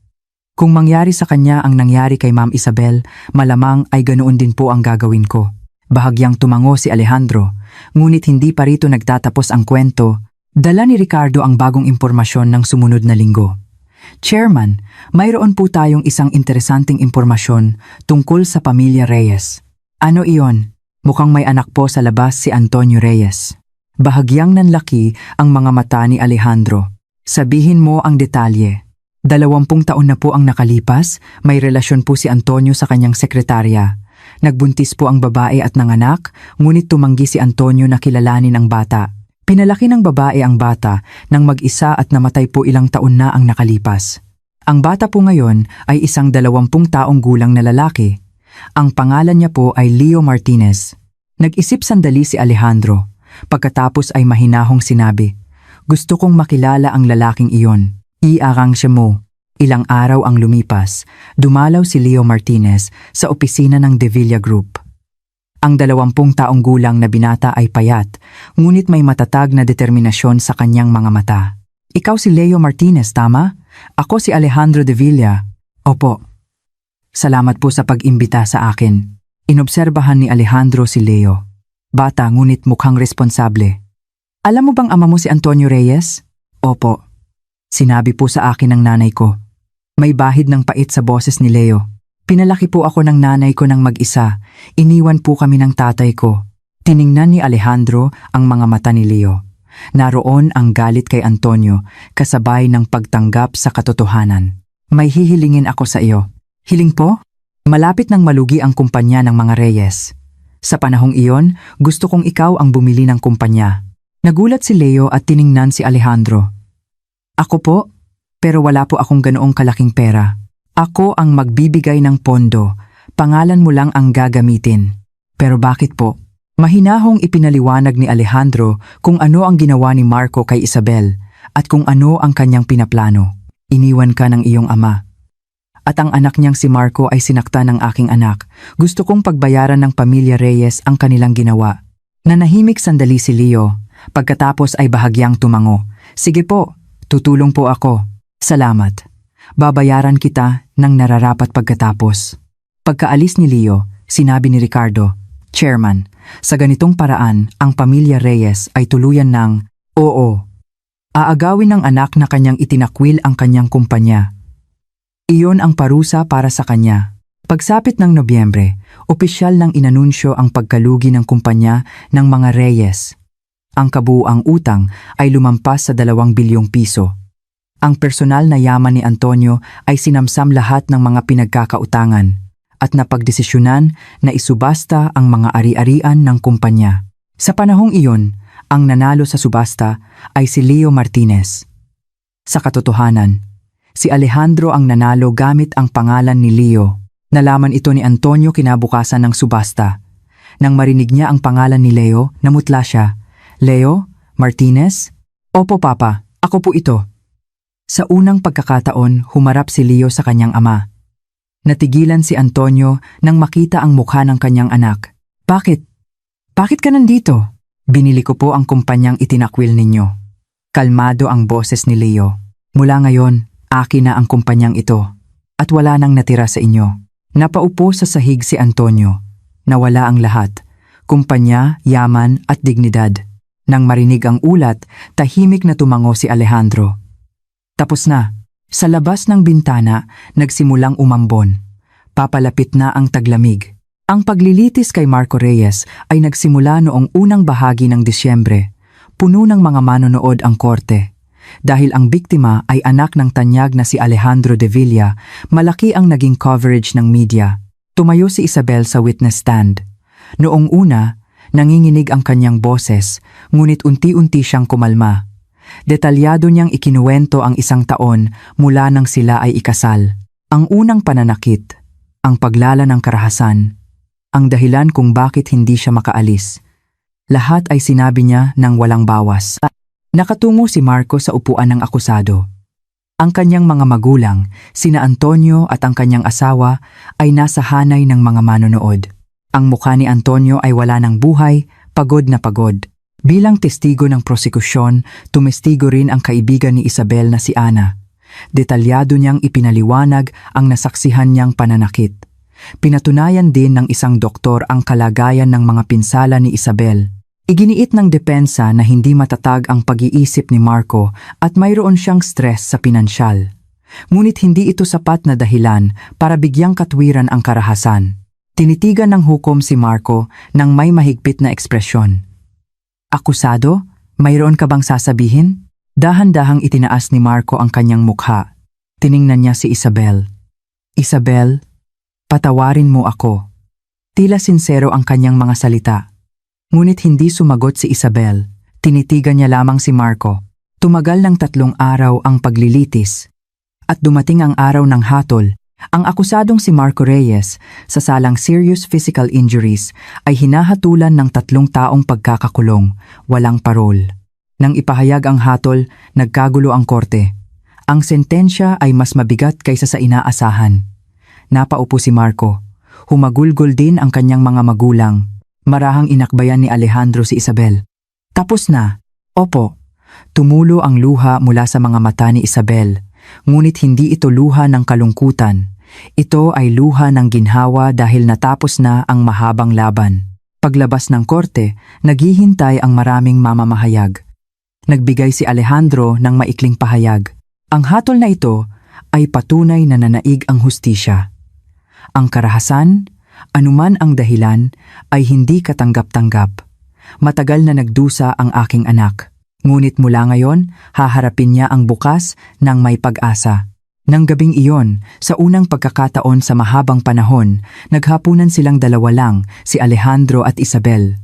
Kung mangyari sa kanya ang nangyari kay Ma'am Isabel, malamang ay ganoon din po ang gagawin ko. Bahagyang tumango si Alejandro, ngunit hindi pa rito nagtatapos ang kwento. Dala ni Ricardo ang bagong impormasyon ng sumunod na linggo. Chairman, mayroon po tayong isang interesanting impormasyon tungkol sa pamilya Reyes. Ano iyon? Mukhang may anak po sa labas si Antonio Reyes. Bahagyang nanlaki ang mga mata ni Alejandro. Sabihin mo ang detalye. 20 taon na po ang nakalipas, may relasyon po si Antonio sa kanyang sekretarya. Nagbuntis po ang babae at nanganak, ngunit tumanggi si Antonio na kilalanin ang bata. Pinalaki ng babae ang bata nang mag-isa at namatay po ilang taon na ang nakalipas. Ang bata po ngayon ay isang 20 taong gulang na lalaki. Ang pangalan niya po ay Leo Martinez. Nag-isip sandali si Alejandro. Pagkatapos ay mahinahong sinabi, "Gusto kong makilala ang lalaking iyon. Iarang siya mo." Ilang araw ang lumipas, dumalaw si Leo Martinez sa opisina ng De Villa Group. Ang 20 taong gulang na binata ay payat, ngunit may matatag na determinasyon sa kanyang mga mata. "Ikaw si Leo Martinez, tama? Ako si Alejandro De Villa." "Opo." "Salamat po sa pag-imbita sa akin." Inobserbahan ni Alejandro si Leo. Bata ngunit mukhang responsable. "Alam mo bang ama mo si Antonio Reyes?" "Opo." "Sinabi po sa akin ng nanay ko." May bahid ng pait sa boses ni Leo. "Pinalaki po ako ng nanay ko ng mag-isa. Iniwan po kami ng tatay ko." Tiningnan ni Alejandro ang mga mata ni Leo. Naroon ang galit kay Antonio kasabay ng pagtanggap sa katotohanan. "May hihilingin ako sa iyo." "Hiling po?" "Malapit nang malugi ang kumpanya ng mga Reyes. Sa panahong iyon, gusto kong ikaw ang bumili ng kumpanya." Nagulat si Leo at tiningnan si Alejandro. "Ako po? Pero wala po akong ganoong kalaking pera. Ako ang magbibigay ng pondo. Pangalan mo lang ang gagamitin." "Pero bakit po?" Mahinahong ipinaliwanag ni Alejandro kung ano ang ginawa ni Marco kay Isabel at kung ano ang kanyang pinaplano. "Iniwan ka ng iyong ama. At ang anak niyang si Marco ay sinaktan ng aking anak. Gusto kong pagbayaran ng pamilya Reyes ang kanilang ginawa." Nanahimik sandali si Leo. Pagkatapos ay bahagyang tumango. "Sige po, tutulong po ako. Salamat. Babayaran kita ng nararapat pagkatapos." Pagkaalis ni Leo, sinabi ni Ricardo, "Chairman, sa ganitong paraan ang pamilya Reyes ay tuluyan ng oo. Aagawin ng anak na kanyang itinakwil ang kanyang kumpanya. Iyon ang parusa para sa kanya." Pagsapit ng Nobyembre, opisyal nang inanunsyo ang pagkalugi ng kumpanya ng mga Reyes. Ang kabuuang utang ay lumampas sa 2 bilyong piso. Ang personal na yaman ni Antonio ay sinamsam lahat ng mga pinagkakautangan at napagdesisyonan na isubasta ang mga ari-arian ng kumpanya. Sa panahong iyon, ang nanalo sa subasta ay si Leo Martinez. Sa katotohanan, si Alejandro ang nanalo gamit ang pangalan ni Leo. Nalaman ito ni Antonio kinabukasan ng subasta. Nang marinig niya ang pangalan ni Leo, namutla siya. "Leo? Martinez?" "Opo, Papa. Ako po ito." Sa unang pagkakataon, humarap si Leo sa kanyang ama. Natigilan si Antonio nang makita ang mukha ng kanyang anak. "Bakit? Bakit ka nandito?" "Binili ko po ang kumpanyang itinakwil ninyo." Kalmado ang boses ni Leo. "Mula ngayon, akin na ang kumpanyang ito at wala nang natira sa inyo." Napaupo sa sahig si Antonio. Nawala ang lahat, kumpanya, yaman at dignidad. Nang marinig ang ulat, tahimik na tumango si Alejandro. Tapos na. Sa labas ng bintana, nagsimulang umambon. Papalapit na ang taglamig. Ang paglilitis kay Marco Reyes ay nagsimula noong unang bahagi ng Disyembre. Puno ng mga manonood ang korte. Dahil ang biktima ay anak ng tanyag na si Alejandro De Villa, malaki ang naging coverage ng media. Tumayo si Isabel sa witness stand. Noong una, nanginginig ang kanyang boses, ngunit unti-unti siyang kumalma. Detalyado niyang ikinuwento ang 1 taon mula nang sila ay ikasal. Ang unang pananakit, ang paglala ng karahasan, ang dahilan kung bakit hindi siya makaalis. Lahat ay sinabi niya ng walang bawas. Nakatungo si Marco sa upuan ng akusado. Ang kanyang mga magulang, sina Antonio at ang kanyang asawa, ay nasa hanay ng mga manonood. Ang mukha ni Antonio ay wala ng buhay, pagod na pagod. Bilang testigo ng prosekusyon, tumestigo rin ang kaibigan ni Isabel na si Ana. Detalyado niyang ipinaliwanag ang nasaksihan niyang pananakit. Pinatunayan din ng isang doktor ang kalagayan ng mga pinsala ni Isabel. Iginiit ng depensa na hindi matatag ang pag-iisip ni Marco at mayroon siyang stress sa pinansyal. Ngunit hindi ito sapat na dahilan para bigyang katwiran ang karahasan. Tinitigan ng hukom si Marco ng may mahigpit na ekspresyon. Akusado, mayroon ka bang sasabihin? Dahan-dahang itinaas ni Marco ang kanyang mukha. Tiningnan niya si Isabel. Isabel, patawarin mo ako. Tila sinsero ang kanyang mga salita. Ngunit hindi sumagot si Isabel. Tinitigan niya lamang si Marco. Tumagal ng 3 araw ang paglilitis. At dumating ang araw ng hatol. Ang akusadong si Marco Reyes sa salang serious physical injuries ay hinahatulan ng 3 taong pagkakakulong, walang parol. Nang ipahayag ang hatol, nagkagulo ang korte. Ang sentensya ay mas mabigat kaysa sa inaasahan. Napaupo si Marco. Humagulgol din ang kanyang mga magulang. Marahang inakbayan ni Alejandro si Isabel. Tapos na. Opo. Tumulo ang luha mula sa mga mata ni Isabel. Ngunit hindi ito luha ng kalungkutan. Ito ay luha ng ginhawa dahil natapos na ang mahabang laban. Paglabas ng korte, naghihintay ang maraming mamamahayag. Nagbigay si Alejandro ng maikling pahayag. Ang hatol na ito ay patunay na nanaig ang hustisya. Ang karahasan, anuman ang dahilan, ay hindi katanggap-tanggap. Matagal na nagdusa ang aking anak. Ngunit mula ngayon, haharapin niya ang bukas ng may pag-asa. Nang gabing iyon, sa unang pagkakataon sa mahabang panahon, naghapunan silang dalawa lang, si Alejandro at Isabel.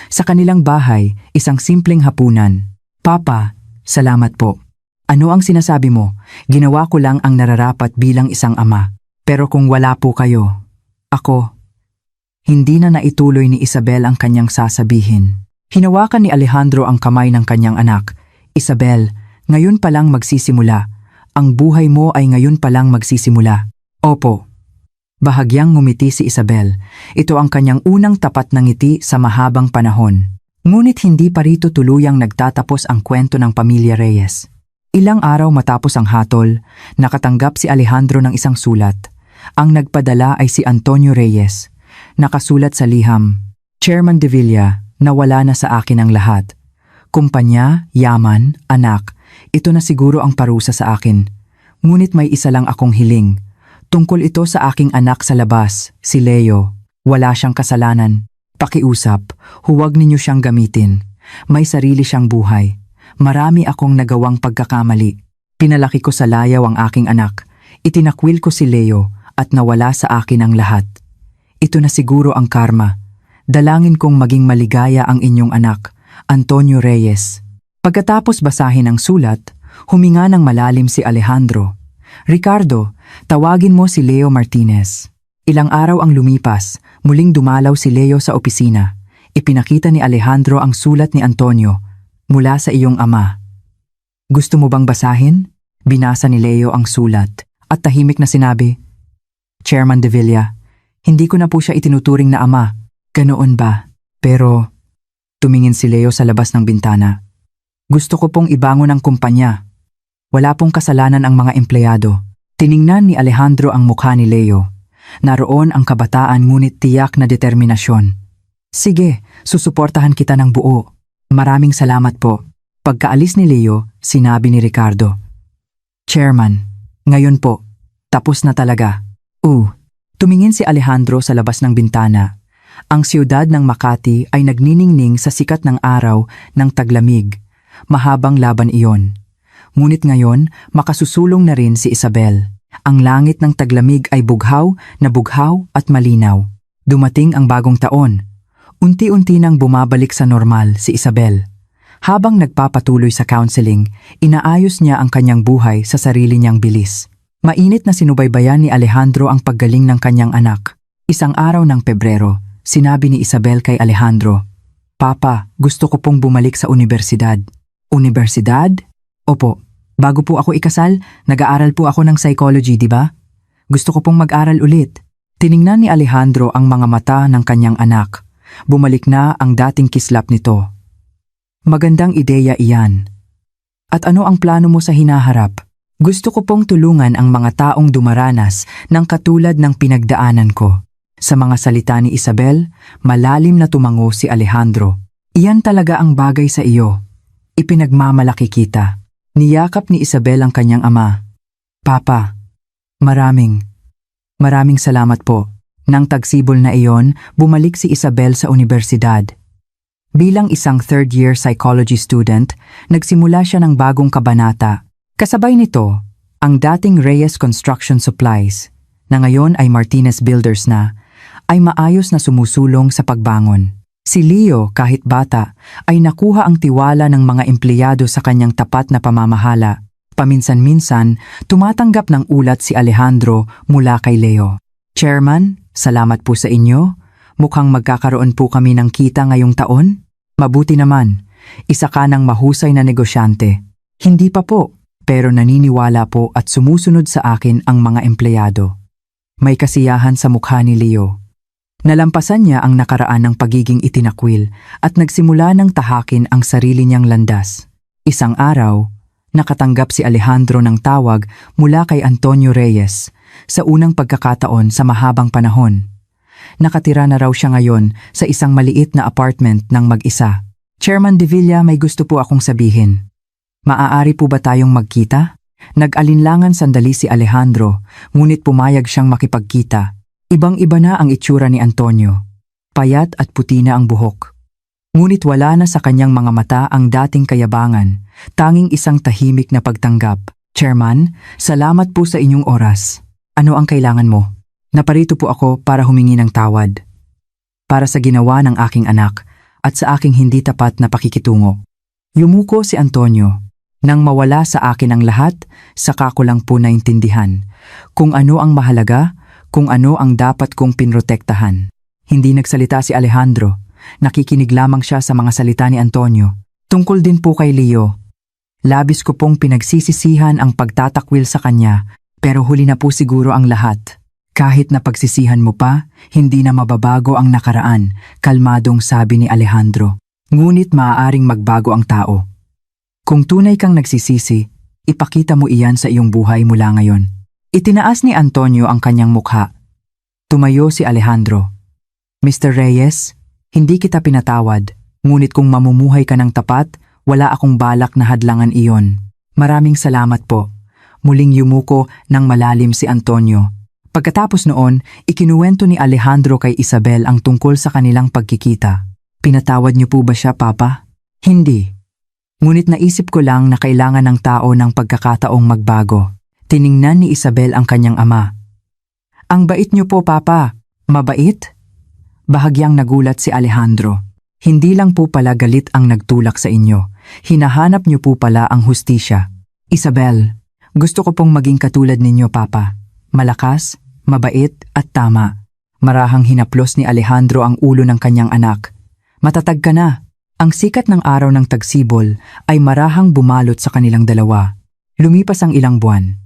Sa kanilang bahay, isang simpleng hapunan. Papa, salamat po. Ano ang sinasabi mo? Ginawa ko lang ang nararapat bilang isang ama. Pero kung wala po kayo, ako. Hindi na naituloy ni Isabel ang kanyang sasabihin. Hinawakan ni Alejandro ang kamay ng kanyang anak. Isabel, ngayon pa lang magsisimula. Ang buhay mo ay ngayon pa lang magsisimula. Opo. Bahagyang ngumiti si Isabel. Ito ang kanyang unang tapat na ngiti sa mahabang panahon. Ngunit hindi pa rito tuluyang nagtatapos ang kwento ng pamilya Reyes. Ilang araw matapos ang hatol, nakatanggap si Alejandro ng isang sulat. Ang nagpadala ay si Antonio Reyes. Nakasulat sa liham, Chairman Devilla, nawala na sa akin ang lahat. Kumpanya, yaman, anak, ito na siguro ang parusa sa akin. Ngunit may isa lang akong hiling. Tungkol ito sa aking anak sa labas, si Leo. Wala siyang kasalanan. Pakiusap, huwag ninyo siyang gamitin. May sarili siyang buhay. Marami akong nagawang pagkakamali. Pinalaki ko sa layaw ang aking anak. Itinakwil ko si Leo at nawala sa akin ang lahat. Ito na siguro ang karma. Dalangin kong maging maligaya ang inyong anak, Antonio Reyes. Pagkatapos basahin ang sulat, huminga ng malalim si Alejandro. Ricardo, tawagin mo si Leo Martinez. Ilang araw ang lumipas, muling dumalaw si Leo sa opisina. Ipinakita ni Alejandro ang sulat ni Antonio, mula sa iyong ama. Gusto mo bang basahin? Binasa ni Leo ang sulat at tahimik na sinabi, Chairman Devilla, hindi ko na po siya itinuturing na ama. Ganoon ba? Pero, tumingin si Leo sa labas ng bintana. Gusto ko pong ibangon ang kumpanya. Wala pong kasalanan ang mga empleyado. Tiningnan ni Alejandro ang mukha ni Leo. Naroon ang kabataan ngunit tiyak na determinasyon. Sige, susuportahan kita ng buo. Maraming salamat po. Pagkaalis ni Leo, sinabi ni Ricardo. Chairman, ngayon po, tapos na talaga. Tumingin si Alejandro sa labas ng bintana. Ang siyudad ng Makati ay nagniningning sa sikat ng araw ng taglamig. Mahabang laban iyon. Ngunit ngayon, makasusulong na rin si Isabel. Ang langit ng taglamig ay bughaw at malinaw. Dumating ang bagong taon. Unti-unti nang bumabalik sa normal si Isabel. Habang nagpapatuloy sa counseling, inaayos niya ang kanyang buhay sa sarili niyang bilis. Mainit na sinubaybayan ni Alejandro ang paggaling ng kanyang anak. Isang araw ng Pebrero, sinabi ni Isabel kay Alejandro, Papa, gusto ko pong bumalik sa universidad. Universidad? Opo. Bago po ako ikasal, nag-aaral po ako ng psychology, di ba? Gusto ko pong mag-aral ulit. Tiningnan ni Alejandro ang mga mata ng kanyang anak. Bumalik na ang dating kislap nito. Magandang ideya iyan. At ano ang plano mo sa hinaharap? Gusto ko pong tulungan ang mga taong dumaranas ng katulad ng pinagdaanan ko. Sa mga salita ni Isabel, malalim na tumango si Alejandro. Iyan talaga ang bagay sa iyo. Ipinagmamalaki kita. Niyakap ni Isabel ang kanyang ama. Papa, maraming salamat po. Nang tagsibol na iyon, bumalik si Isabel sa universidad. Bilang isang third-year psychology student, nagsimula siya ng bagong kabanata. Kasabay nito, ang dating Reyes Construction Supplies, na ngayon ay Martinez Builders na, ay maayos na sumusulong sa pagbangon. Si Leo, kahit bata, ay nakuha ang tiwala ng mga empleyado sa kanyang tapat na pamamahala. Paminsan-minsan, tumatanggap ng ulat si Alejandro mula kay Leo. Chairman, salamat po sa inyo. Mukhang magkakaroon po kami ng kita ngayong taon. Mabuti naman, isa ka ng mahusay na negosyante. Hindi pa po, pero naniniwala po at sumusunod sa akin ang mga empleyado. May kasiyahan sa mukha ni Leo. Nalampasan niya ang nakaraan ng pagiging itinakwil at nagsimula ng tahakin ang sarili niyang landas. Isang araw, nakatanggap si Alejandro ng tawag mula kay Antonio Reyes sa unang pagkakataon sa mahabang panahon. Nakatira na raw siya ngayon sa isang maliit na apartment ng mag-isa. Chairman De Villa, may gusto po akong sabihin. Maaari po ba tayong magkita? Nag-alinlangan sandali si Alejandro, ngunit pumayag siyang makipagkita. Ibang-iba na ang itsura ni Antonio. Payat at puti na ang buhok. Ngunit wala na sa kanyang mga mata ang dating kayabangan, tanging isang tahimik na pagtanggap. Chairman, salamat po sa inyong oras. Ano ang kailangan mo? Naparito po ako para humingi ng tawad. Para sa ginawa ng aking anak at sa aking hindi tapat na pakikitungo. Yumuko si Antonio. Nang mawala sa akin ang lahat, saka ko lang po naintindihan kung ano ang mahalaga, kung ano ang dapat kong pinrotektahan. Hindi nagsalita si Alejandro. Nakikinig lamang siya sa mga salita ni Antonio. Tungkol din po kay Leo. Labis ko pong pinagsisisihan ang pagtatakwil sa kanya, pero huli na po siguro ang lahat. Kahit na pagsisihan mo pa, hindi na mababago ang nakaraan, kalmadong sabi ni Alejandro. Ngunit maaaring magbago ang tao. Kung tunay kang nagsisisi, ipakita mo iyan sa iyong buhay mula ngayon. Itinaas ni Antonio ang kanyang mukha. Tumayo si Alejandro. Mr. Reyes, hindi kita pinatawad, ngunit kung mamumuhay ka ng tapat, wala akong balak na hadlangan iyon. Maraming salamat po. Muling yumuko ng malalim si Antonio. Pagkatapos noon, ikinuwento ni Alejandro kay Isabel ang tungkol sa kanilang pagkikita. Pinatawad niyo po ba siya, Papa? Hindi. Ngunit naisip ko lang na kailangan ng tao ng pagkakataong magbago. Tiningnan ni Isabel ang kanyang ama. Ang bait niyo po, Papa. Mabait? Bahagyang nagulat si Alejandro. Hindi lang po pala galit ang nagtulak sa inyo. Hinahanap niyo po pala ang hustisya. Isabel, gusto ko pong maging katulad ninyo, Papa. Malakas, mabait at tama. Marahang hinaplos ni Alejandro ang ulo ng kanyang anak. Matatag ka na. Ang sikat ng araw ng tagsibol ay marahang bumalot sa kanilang dalawa. Lumipas ang ilang buwan.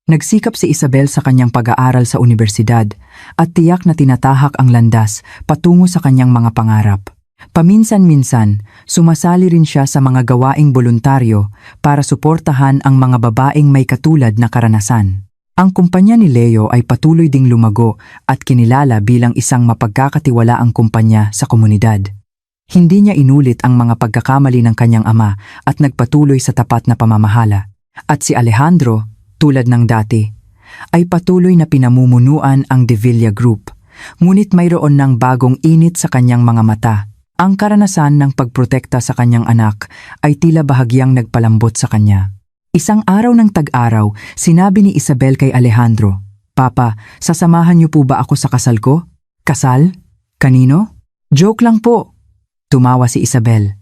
Nagsikap si Isabel sa kanyang pag-aaral sa universidad at tiyak na tinatahak ang landas patungo sa kanyang mga pangarap. Paminsan-minsan, sumasali rin siya sa mga gawaing voluntaryo para suportahan ang mga babaeng may katulad na karanasan. Ang kumpanya ni Leo ay patuloy ding lumago at kinilala bilang isang mapagkakatiwalaang kumpanya sa komunidad. Hindi niya inulit ang mga pagkakamali ng kanyang ama at nagpatuloy sa tapat na pamamahala. At si Alejandro, tulad ng dati, ay patuloy na pinamumunuan ang De Villa Group, ngunit mayroon ng bagong init sa kanyang mga mata. Ang karanasan ng pagprotekta sa kanyang anak ay tila bahagyang nagpalambot sa kanya. Isang araw ng tag-araw, sinabi ni Isabel kay Alejandro, Papa, sasamahan niyo po ba ako sa kasal ko? Kasal? Kanino? Joke lang po. Tumawa si Isabel.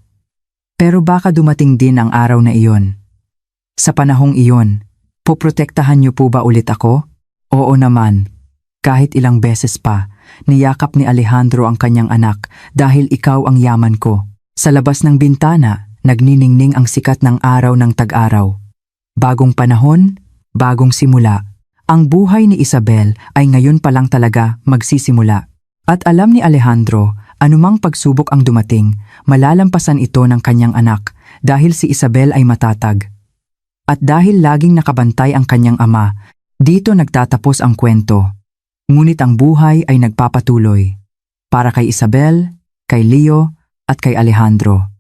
Pero baka dumating din ang araw na iyon. Sa panahong iyon, poprotektahan niyo po ba ulit ako? Oo naman. Kahit ilang beses pa, niyakap ni Alejandro ang kanyang anak dahil ikaw ang yaman ko. Sa labas ng bintana, nagniningning ang sikat ng araw ng tag-araw. Bagong panahon, bagong simula. Ang buhay ni Isabel ay ngayon pa lang talaga magsisimula. At alam ni Alejandro, anumang pagsubok ang dumating, malalampasan ito ng kanyang anak dahil si Isabel ay matatag. At dahil laging nakabantay ang kanyang ama, dito nagtatapos ang kwento. Ngunit ang buhay ay nagpapatuloy. Para kay Isabel, kay Leo, at kay Alejandro.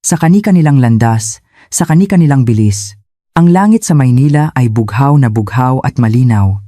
Sa kani-kanilang landas, sa kani-kanilang bilis, ang langit sa Maynila ay bughaw na bughaw at malinaw.